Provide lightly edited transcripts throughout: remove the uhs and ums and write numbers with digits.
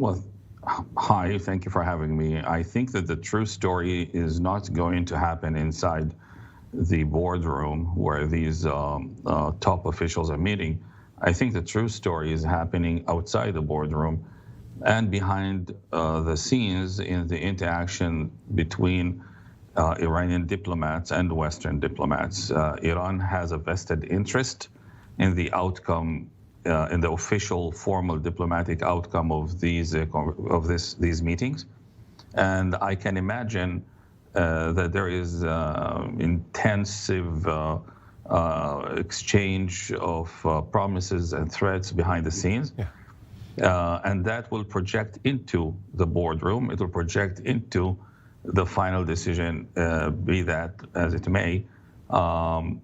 Well, hi, thank you for having me. I think that the true story is not going to happen inside the boardroom where these top officials are meeting. I think the true story is happening outside the boardroom and behind the scenes in the interaction between Iranian diplomats and Western diplomats. Iran has a vested interest in the outcome, in the official, formal diplomatic outcome of these meetings, and I can imagine that there is intensive exchange of promises and threats behind the scenes. Yeah. And that will project into the boardroom. It will project into the final decision, be that as it may. I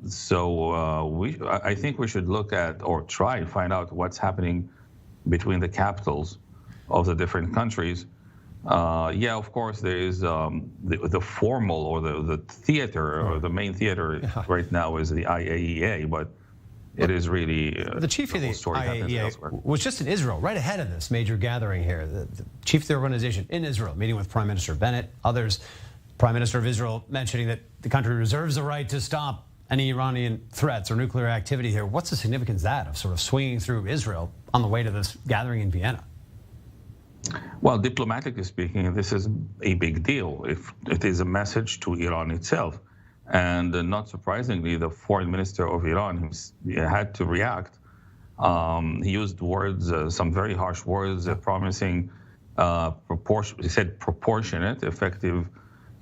think we should look at or try to find out what's happening between the capitals of the different countries. Yeah, of course, there is the formal or the theater or the main theater right now is the IAEA, but it is really the chief of the IAEA was just in Israel, right ahead of this major gathering here. The chief of the organization in Israel, meeting with Prime Minister Bennett, others. Prime Minister of Israel mentioning that the country reserves the right to stop any Iranian threats or nuclear activity here. What's the significance of that, of sort of swinging through Israel on the way to this gathering in Vienna? Well, diplomatically speaking, this is a big deal. If it is a message to Iran itself. And not surprisingly, the foreign minister of Iran had to react. He used words, some very harsh words, promising, he said proportionate, effective,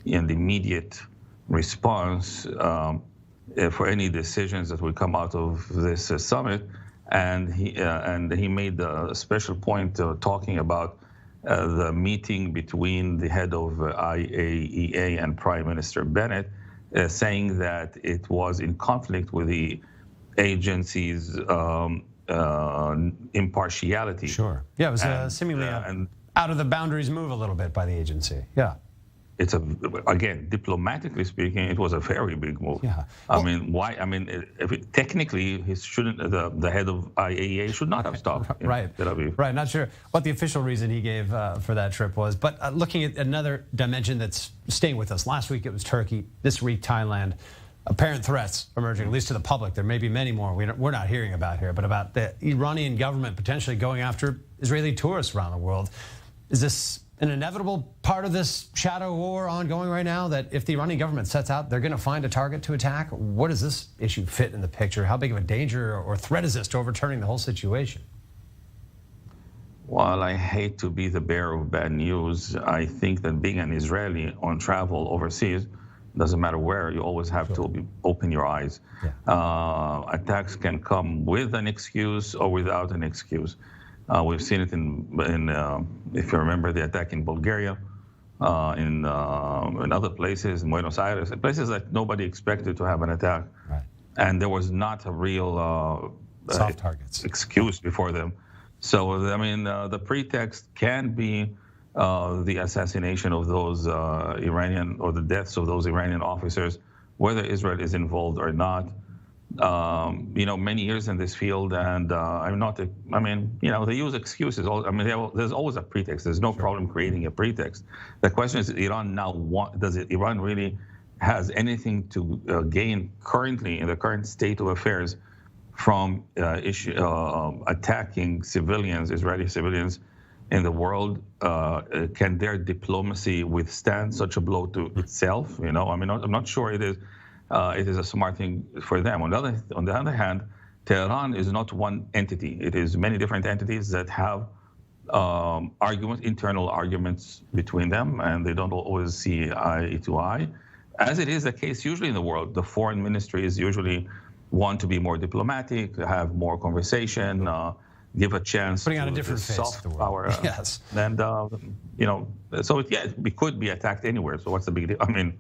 and immediate response for any decisions that will come out of this summit. And he made a special point talking about the meeting between the head of IAEA and Prime Minister Bennett, saying that it was in conflict with the agency's impartiality. Sure. Yeah, it was seemingly out of the boundaries move a little bit by the agency. Yeah. It's again, diplomatically speaking, it was a very big move. Yeah. Well, I mean, why? I mean, technically, he shouldn't. The head of IAEA should not have stopped. Right. Right. Not sure what the official reason he gave for that trip was, but looking at another dimension that's staying with us. Last week it was Turkey. This week Thailand. Apparent threats emerging, at least to the public. There may be many more we're not hearing about here, but about the Iranian government potentially going after Israeli tourists around the world. Is this an inevitable part of this shadow war ongoing right now, that if the Iranian government sets out, they're going to find a target to attack? What does this issue fit in the picture? How big of a danger or threat is this to overturning the whole situation? While I hate to be the bearer of bad news, I think that being an Israeli on travel overseas, doesn't matter where, you always have to open your eyes. Yeah. Attacks can come with an excuse or without an excuse. We've seen it in if you remember, the attack in Bulgaria, in other places, in Buenos Aires, places that nobody expected to have an attack. Right. And there was not a real soft targets excuse before them. So, I mean, the pretext can be the assassination of those Iranian, or the deaths of those Iranian officers, whether Israel is involved or not. Many years in this field, and I'm not. I mean, they use excuses. I mean, there's always a pretext. There's no problem creating a pretext. The question is, Iran now Iran really has anything to gain currently in the current state of affairs from attacking civilians, Israeli civilians, in the world? Can their diplomacy withstand such a blow to itself? I mean, I'm not sure it is. It is a smart thing for them. On the other hand, Tehran is not one entity. It is many different entities that have internal arguments between them, and they don't always see eye to eye. As it is the case usually in the world, the foreign ministry is usually want to be more diplomatic, have more conversation, give a chance putting on a to different face soft to the power. Yes. And so we could be attacked anywhere. So what's the big deal? I mean,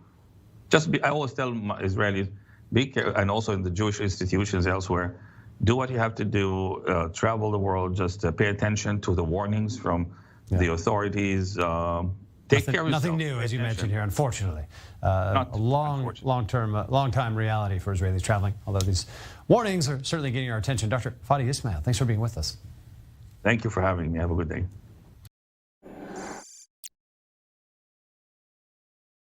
I always tell Israelis, be careful, and also in the Jewish institutions elsewhere, do what you have to do, travel the world, just pay attention to the warnings from the authorities. Take care of yourself. Nothing new, as you mentioned here, unfortunately. A long-time reality for Israelis traveling, although these warnings are certainly getting our attention. Dr. Fadi Esmaeel, thanks for being with us. Thank you for having me. Have a good day.